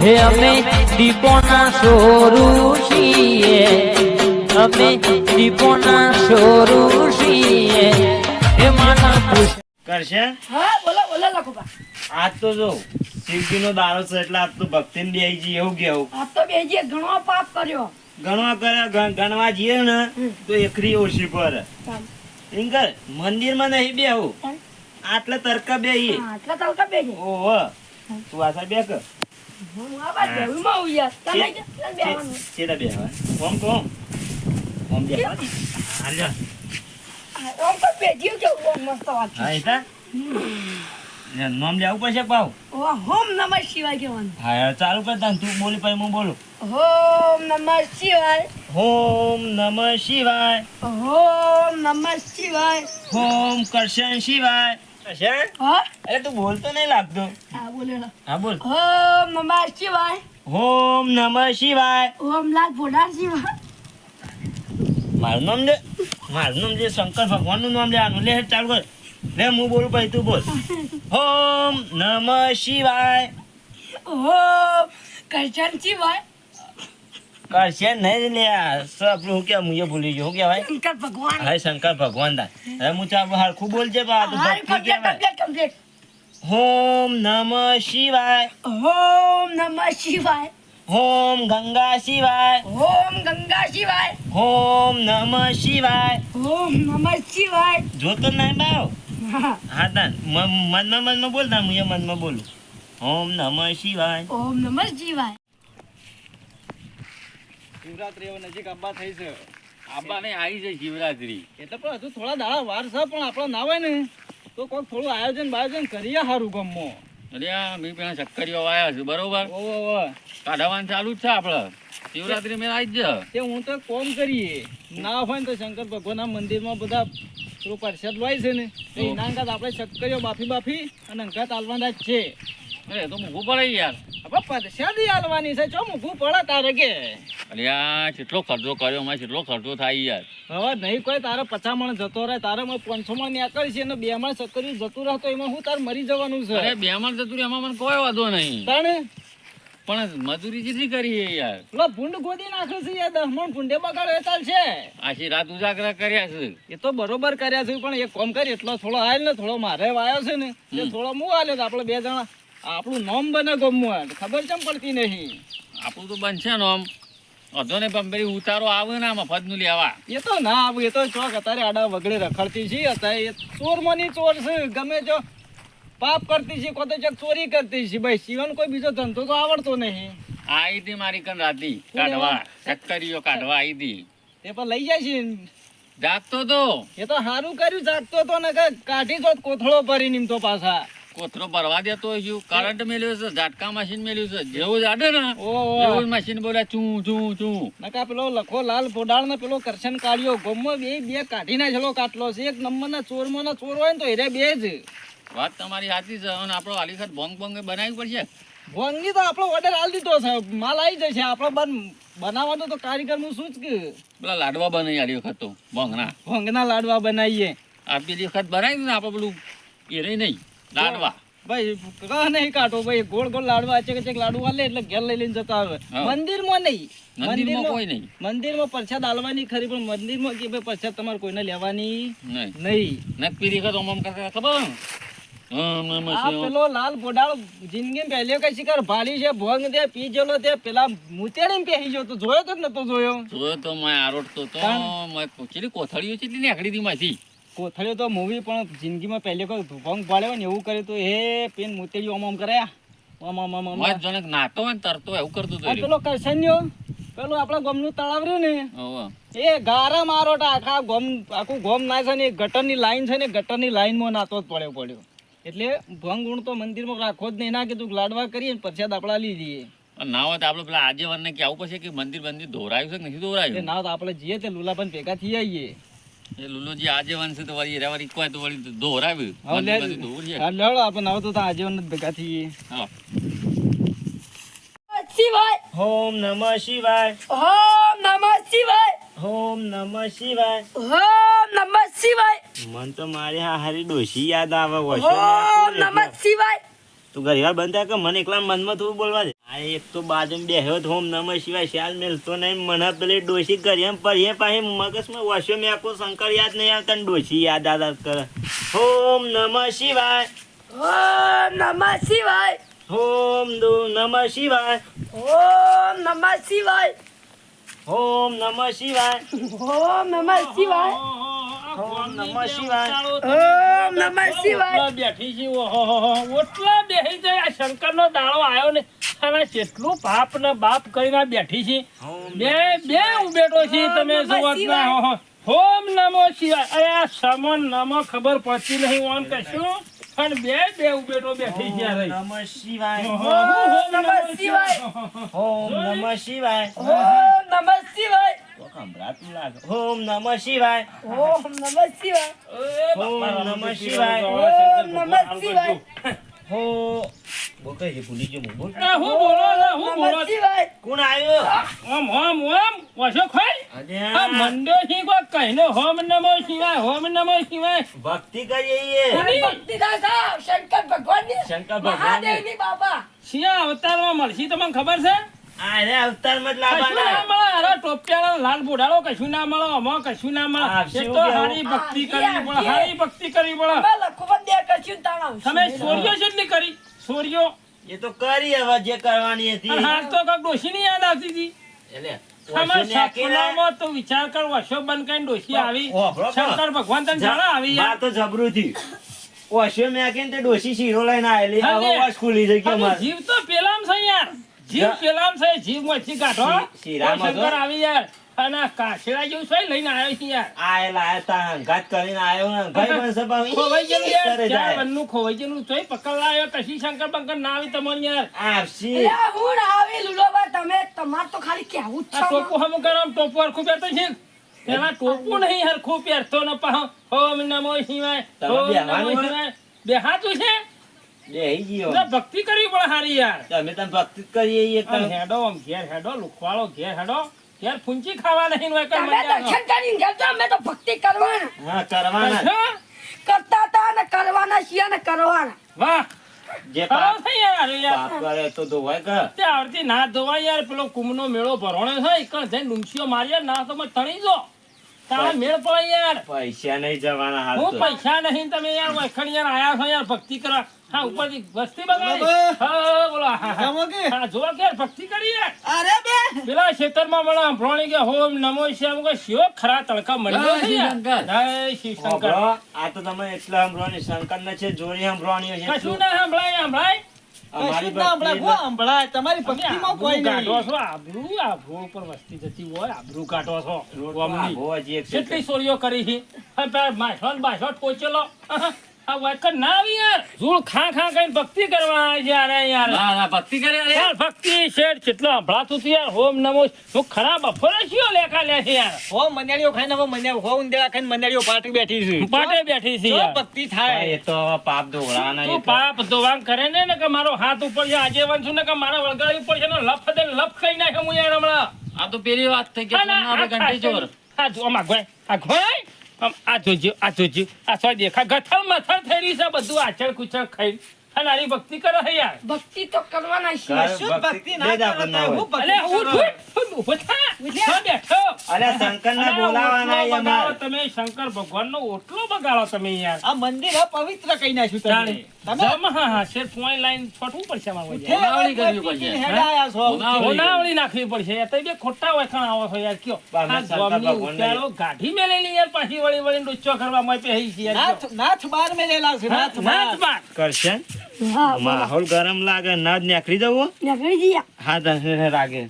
હે અમે દીપોના સોરું છીએ, અમે દીપોના સોરું છીએ. હે માના પુષ્પ કરશે. હા બોલો બોલો લખુબા. આજ તો જો શિવજી નો દારો છે એટલે આજ તો ભક્તિ ને બેહી જઈએ એવું કેવું. આ તો બેજી ઘણો પાપ કર્યો. ગણવા કરે ગણવા જઈએ ને તો એકરી ઓછી પર ઇંગર મંદિર માં નહીં બેહું આટલે તરકા બેહીએ. આટલા તલકા બેજી. ઓહો તું આસા બે કર. હું આ બાદ બેહુમાં આવું યાર. તમે ક્યાં બેહવાનું? ચેડા બેહવા ઓમ તો ઓમ બેહવા હાલ્યા. ઓમ તો બેજી કેવું મસ્ત વાત છે. હા એતા નામ લેવું પડશે પાવ. ઓમ નમઃ શિવાય કહેવાનું. હા ચાલુ કર તું બોલી પછી હું બોલું. ઓમ નમઃ શિવાય. ઓમ નમઃ શિવાય. ઓમ નમઃ શિવાય. ઓમ કરશન શિવાય. કરશન હા અરે તું બોલતો નહીં લાગતો. હા બોલેલો. હા બોલ. ઓમ નમઃ શિવાય. ઓમ નમઃ શિવાય. ઓમ લાલ ભોડાર શિવાય. મારું નામ જે શંકર ભગવાન નું નામ લેવાનું લે ચાલુ કર. લે હું બોલું પછી તું બોલ. ઓમ નમઃ શિવાય. ઓમ કરશન શિવાય. કરશે નહીં લે આપણું હું કે હું ભૂલી ગયો. શું કહેવાય? શંકર ભગવાન. હા શંકર ભગવાન દા. હવે હું ચાલું હરખું બોલજે બા તું હારી ભક્તિ કહેવાય. કમ્પ્લીટ. ઓમ નમઃ શિવાય. ઓમ નમઃ શિવાય. ઓમ ગંગા શિવાય. ઓમ ગંગા શિવાય. ઓમ નમઃ શિવાય. ઓમ નમઃ શિવાય. જોતો નહીં બાવ. હા. હા તાન મનમાં બોલ તા હું મનમાં બોલું. ઓમ નમઃ શિવાય. ઓમ નમઃ શિવાય. શિવરાત્રી હવે નજીક આબા થઈ છે. આબાને આવી છે શિવરાત્રી. એટલે પણ હજુ થોડા દાડા વાર છે પણ આપણે ના હોય ને તો કોઈક થોડું આયોજન કરીએ સારું ગમમાં. અરે મેં પેલા ચક્કરીઓ આવ્યા છે બરોબર. ઓહો કાઢવાનું ચાલુ જ છે આપડે. શિવરાત્રી મેં આવી જ છે. તે હું તો કોમ કરીએ ના હોય ને તો શંકર ભગવાનના મંદિરમાં બધા થોડું પ્રસાદ હોય છે ને તો એના અંગાત આપણે ચક્કરીઓ બાફી અને અંગાત આલવાના જ છે. અરે તો મૂકવું પડે યાર. હવે પ્રસાદ આલવાની છે ચો મૂકવું પડે તારે કે. અરે આ કેટલો ખર્ચો કર્યો મેં, કેટલો ખર્ચો થાય યાર. હવે નહીં કોઈ તારે 50 મણ જતો રહે તારે 500 મણ નીકળી છે ને 2 મણ ચક્કરી જતું રહે તો એમાં હું તાર મરી જવાનું છે. અરે બે માં જતું રહ્યું, એમાં મને કોઈ વાંધો નહીં. તાણે પણ મજૂરી જેટલી કરીએ યાર. પેલો ભૂંડ ગોદી નાખે છે યાર 10 મણ ભૂંડે બગાડો એ ચાલશે. આખી રાત ઉજાગરા કર્યા છે. એ તો બરોબર કર્યા છે પણ એક કામ કરી એટલો થોડો આવેલ ને થોડો મારે વાયો છે ને તે થોડો હું આલ્યો તો આપણે બે જણા આપણું નામ બને ગમવું ખબર ચમ પડતી નહીં. આપણું તો બનશે ને આમ અધો ને પંપરી ઉતારો આવે ને મફત નું લેવા. એ તો ના આવું એ તો ચોક અત્યારે આડા વગડે રખડતી છે અત્યારે એ ચોરમાંની ચોર છે ગમે જો પાપ કરતી છે કોઈ તો ચોક ચોરી કરતી છે ભાઈ સિવાન કોઈ બીજો ધંધો તો આવડતો નહીં. આવી હતી મારી કન રાતી કાઢવા, ચક્કરીઓ કાઢવા આવી હતી. એ પણ લઈ જાય છે જાગતો તો. એ તો સારું કર્યું જાગતો તો ને કાઢી જો કોથળો ભરી નીમ તો પાછા કોથરો ભરવા દેતો હોય કરંટ મેલ્યો છે, ઝાટકા મશીન મેલ્યું છે. જેવું જાડે ને ઓહો એવું મશીન બોલે ચું ચું ચું. નકા પેલો લખો લાલ પોડાળ ને પેલો કરશન કાઢ્યો ગમો બે કાઢી નાખેલો કાટલો છે. એક નંબર ના ચોર હોય ને તો એને બે જ વાત તમારી સાચી છે. અને આપણો હાલીખત ભોંગ ભોંગ બનાવવી પડશે. ભોંગની તો આપણો ઓર્ડર આલી દીધો છે માલ આવી જશે. આપણે બનાવવાનો તો કારીગર હું શું જ કે પેલા લાડવા બનાવી આલી વખત તો ભોંગના ભોંગના લાડવા બનાવીએ. આ પેલી વખત બનાવી ને આપણે પેલું એ રહી નહીં લાડવા. ભાઈ કહ નહીં કાઢો ભાઈ ગોળ ગોળ લાડવા અચેક લાડુ આલે એટલે ઘેર લઈ લઈને જતા આવે. હા. મંદિરમાં નહીં મંદિરમાં કોઈ નહીં. મંદિરમાં પ્રસાદ આલવાની ખરી પણ મંદિરમાં કે ભાઈ પ્રસાદ તમારે કોઈને લેવાની નહીં નહીં. ને પેલી વખત ઓમ કરતા ખબર આ પેલો લાલ પોડાળ જિંદગી પહેલી કઈ શિકાર ભાલી છે ભોંગ દે પી જેલો તે પેલા મુતેડી પેહી ગયો તો જોયો તો નતો જોયો. જોયો તો મેં આરોટતો તો મેં પૂછેલી કોથળીઓ કેટલી નીકળી હતી માંથી. કોથળીઓ તો મૂવી પણ જિંદગીમાં પહેલી કોઈ ભોંગ પાડ્યો ને એવું કર્યું તો એ પેન મુતેડી ઓમ કર્યા મેં જણક નાતો હોય ને તરતો એવું કરતો હતો. પેલો કરશન્યો પેલું આપણા ગોમનું તળાવ રહ્યું ને હોવે. એ ગારા મારોટા આખું ગોમ ના છે ને ગટરની લાઈન છે ને ગટરની લાઈનમાં નાતો જ પડ્યો એટલે ભંગ ગુણ તો મંદિરમાં રાખો જ નહીં. ના કીધું લાડવા કરીએ ને પ્રસાદ આપડા લઈ જઈએ. ના હોય તો આપડે પેલા આજેવન ને કેવું પડશે કે મંદિર ધોરાયું છે કે નથી ધોરાયું. ના તો આપણે જઈએ તે લુલાબન ભેગા થઈ આવીએ. એ લુલુજી આજેવન છે તો વળી રેવા રીકવાય તો વળી ધોરાવ્યું. આપણે ના તો આજીવન જ ભેગા થઈએ. હા. શિવાય. ઓમ નમઃ શિવાય. ઓમ નમઃ શિવાય. ઓમ નમઃ શિવાય. ઓમ નમઃ શિવાય. મન તો મારી હારી ડોશી યાદ આવે ઓમ નમઃ શિવાય. તું ઘડીવાર બંધ થાય કે મને એકલા મનમાં થોડું બોલવા દે. આ એક તો બાજુમાં બેહ્યો તો ઓમ નમઃ શિવાય શાલ મેલતો નહીં. મને પેલી ડોશી કરી એમ પર એ પાસે મગજમાં વસ્યો મેં આખો શંકર યાદ નહીં આવતા ને ડોશી યાદ આદા કરે. ઓમ નમઃ શિવાય, ઓમ નમઃ શિવાય, ઓમ નમઃ શિવાય, ઓમ નમઃ શિવાય, ઓમ નમઃ શિવાય, ઓમ નમઃ શિવાય, ઓમ નમઃ શિવાય. ઓમ નમઃ શિવાય. ઓટલા બેઠી છે ઓટલા બેહી જાય. આ શંકરનો દાડો આવ્યો ને અને કેટલું બાપ ને બાપ કરીને આ બેઠી છે. બે ઉભેટો છે તમે જોવો જ ના હો. ઓમ નમો શિવાય. અરે આ સમન નમો ખબર પડતી નહીં ઓન કશું પણ બે ઉભેટો બેઠી છે. ઓમ નમઃ શિવાય, ઓમ નમઃ શિવાય, ઓમ નમઃ શિવાય. ઓમ નમઃ શિવાય, તો સંભળાતું લાગે. ઓમ નમઃ શિવાય, ઓમ નમઃ શિવાય, ઓમ નમઃ શિવાય, ઓમ નમઃ શિવાય, હો બોલ કઈ ભૂલી ગયો હું. બોલ હું બોલો ને હું બોલો નમઃ શિવાય. કોણ આવ્યો? ઓમ વસો ખાઈ અરે આ મંડ્યો છે કોઈ કહીને હોમ નમો શિવાય ભક્તિ કરીએ. ભક્તિ દાદા શંકર ભગવાનની, શંકર ભગવાનની. મહાદેવની બાબા. શિયા અવતારમાં મળશે તમને ખબર છે આ રે અવતારમાં જ કશું ના લાવવાના. મળે. અરે ટોપિયાળો લાલ બુઢાળો કશું ના મળે. આમાં કશું ના મળે. આ એ શિવ તો કેવું? હારી ભક્તિ કરવી પડે. હારી ભક્તિ કરવી પડે. અમે લખું દે કરશું તાણ આવશું. તમે સોરીઓ કેટલી કરી સોરીઓ એ તો કરી હવે જે કરવાની હતી. અને હાલ તો કઈક ડોશી ની યાદ આવતી હતી. એટલે તમે વર્ષોને આખીને સપનામાં તો વિચાર કર વર્ષો બંધ કરીને ડોશી આવી. ઓહો, શંકર ભગવાન તને જાણે આવી બા યાર. તો જબરું થયું. ઓશો મેકીને તે ડોશી શીરો લઈને આવેલી. અને હવે વાસ ખુલી જઈ ગયો અને મારે. જીવ તો પેલામ છે યાર. જીવ પેલામ છે. જીવ મચ્છી કાઢો. શીરામાં શંકર તો? આવી યાર. અને આ કાશેડા જેવું છે લઈને આવ્યો છે યાર. આયેલા તા હંગાત કરીને આવ્યો ને ભાઈ બનશે પણ ખોવાઈ ગયેલું યાર. કરે ચાર જાય. વનનું ખોવાઈ ગયેલું તોય પકડવા આવ્યો. કશી શંકર બંકર ના આવી તમારી યાર. આવશે. અલ્યા, હું ના આવી લુલોબા. તમે તમાર તો ખાલી કહેવું જ આ છે. ટોપું હમ કરો આમ ટોપું હરખું પહેરતો છે પેલા ટોપું નહીં હરખું પહેરતો ને પાહો ઓમ નમો શિવાય તમે ઓમ બેહવાનું નમો હોય? શિવાય બેહાતું છે બેહી ગયો. એટલે ભક્તિ કરવી પડે હારી યાર. તમે તમે ભક્તિ જ કરીએ એ આમ તમે. હેડો આમ ઘેર હેડો લુખવાળો ઘેર હેડો ઘેર ફૂંચી ખાવા નહીં હોય કઈ તમે મજા દર્શન કરીને જજો. અમે તો ભક્તિ કરવાના હા કરવાના. આવે. કરતા હતા અને કરવાના છીએ અને કરવાના. વાહ જે ખરો પાપ છે યાર યાર પાપ કરે તો ધોવાય કર. તે આવતી ના ધોવાય યાર. પેલો કુંભનો મેળો ભરણો છે એકણ જઈને ડુમસીઓ મારી ના તો તણી જો તારા મેળ પડે યાર. પૈસા નહીં જવાના હાલ હું તો. પૈસા નહીં તમે યાર વખણ યાર આયા છો યાર ભક્તિ કરવા. હા ઉપરથી વસ્તી બગાડી. બરાબર. હા બોલો હા, હા. જમો કે? હા, જો કે યાર ભક્તિ કરી યાર. અરે બે પેલા ખેતરમાં મને સાંભળણી કે હોમ નમો શ્યામ કે શિવ ખરા તડકા મળ્યો છે યાર. જય શ્રી શંકર. સાંભળો, આ તો તમે એટલા સાંભળવાની શંકર ને છે જોડી સાંભળવાની છે. કશું ના સંભળાય. અમારી કશું જ ના ભક્તિ સંભળાય. હો સંભળાય. તમારી તમે ભક્તિમાં કોઈ આબરૂ કાઢો નહીં. છો. આબરૂ ઉપર વસ્તી જતી હોય આબરૂ કાઢો છો. રોટલો ગોમની. આભો હજી એક છે. કેટલી ચોરીઓ કરી છે. હવે પેલા માછો ને બાછો ઠોચેલો. આ વખત ના આવી યાર. ધૂળ ખા કઈ ભક્તિ કરવા આવે છે યાર યાર. ભક્તિ કરે યાર ભક્તિ શેઠ કેટલો સંભળાતું હતું યાર. હોમ નમો હું ખરા બફોરે શિયો લેખા લે છે યાર. હો મન્યાળીઓ ખાઈને હવે મન્યાળીઓ હો ઉંદેડા ખાઈને મન્યાળીઓ પાટી બેઠી છે. પાટે બેઠી છે જો યાર. ભક્તિ હા, થાય. એ તો હવે પાપ ધોવડાના. તું પાપ ધોવાણ કરે ને કે મારો હાથ ઉપર છે આજે વંશુ ને કે મારા વળગાડી ઉપર છે ને લફ દે લફ કઈ નાખે હું યાર હમણાં. આ તો પેલી વાત થઈ કે ઘંટી ચોર આ જો આમાં ગોય આ ગોય આમ આ જોજો આ સો દેખા ગથલ મથલ થઈ રહી છે બધું આચળ કુચળ ખાઈ અને આની ભક્તિ કરે છે યાર. ભક્તિ તો કરવાના છીએ. કર. શું ભક્તિ ના બે જ કરો આપણને તો હોય. હું ભક્તિ અલે કરો? ઉઠ ઉભો થા ઉઠો બેઠો. અલ્યા શંકર ને અરે બોલાવાના ઓટલો એ બગાડો અમારે. તમે શંકર ભગવાનનો ઓટલો બગાડો તમે યાર. આ મંદિર પવિત્ર કહી નાખ્યું તમે. જાણે. તમે જમ હા શેર પોઈન્ટ લાઈન છોટવું પડશે અમારે ઉઠે ઉનાવળી કરવી ભક્તિ પડશે. થી હેડાયા છો. ઉનાવળી. હોનાવળી નાખવી પડશે યાર. તમે બે ખોટા વખાણ આવો છો યાર કયો. અમે આ શંકર ગામની ભગવાનને- ઉત્યાળો ગાઢી મેલેલી યાર પાછી વળી ડુચ્ચો કરવા માં પહેરી છે યાર નાથ નાથ બાર મેલેલા છે. નાથ નાથ બાર. બાર. કરશે હા, માહોલ ગરમ લાગે ના જ નીકળી જવું. નીકળી જઈએ. હા તને લાગે.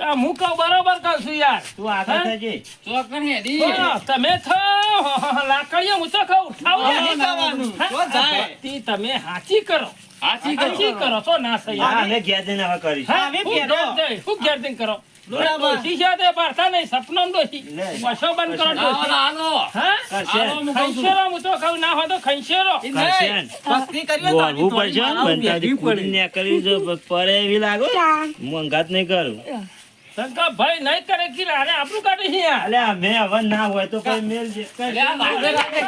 આ હું કહું બરોબર કહું છું યાર. તું આગળ હા? થજે. ચોકન હેડી બોલો, તમે લાકડીઓ હું તો કહું ઉઠાવો હા, યાર. જવાનું. હા? તો જાય. ભક્તિ તમે હાચી કરો હાચી હાચી કરો કરો તો ના સહી હા અમે ઘેર જઈને હવે કરીશું. હા, અમે હું પહેરો. ઘેર જઈ, હું ઘેર જઈને કરો બરાબર. ડોશી છે તે પાડતા નહીં સપનામાં ડોશી. લે. બસો બંધ કરો આવો ડોશી. આવો હા? કરશે. આવો હું કહું છું. ખંચેરો હું તો કહું ના હોય તો ખંચેરો. એ કરશે. નહીં. ભક્તિ કરવી હોય તો બોલવું પડશે આની બંધાજી બેઠવી પડે. કૂદીને કરી જો પડે એવી લાગો ચાલ. હું અંગાત નહીં કરું. શંકરભાઈ નહીં કરે કે આને આપણું કાઢી છે યાર. અલે અમે હવે ના હોય તો કઈ મેલ છે લે, આ બાજુ રાખે.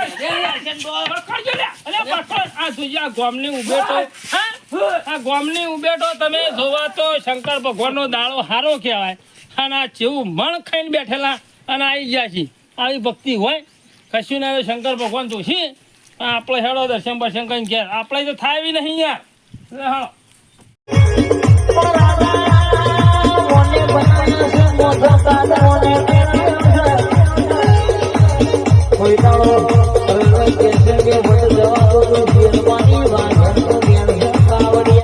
પકડજો લે. અલે પકડ. આ તુજે આ ગોમની ઉભેટો, હા? આ ગોમની ઉભેટો તમે જોવા તો શંકર ભગવાનનો દાડો હારો કહેવાય. અને આ જેવું મણ ખાઈને બેઠેલા અને આવી ગયા છે. આવી ભક્તિ હોય કશું ના આવે. શંકર ભગવાન તો છે. આપણે હેડો દર્શન બર્શન કરીને ઘેર. આપણે તો થાય એવી નહીં યાર. લે હેડો. મોને બનાવ્યો છે મોઢો કાઢો મોને કોઈ દાડો હવે કે છે કે વટ જવા દો તો જેલવાની વાત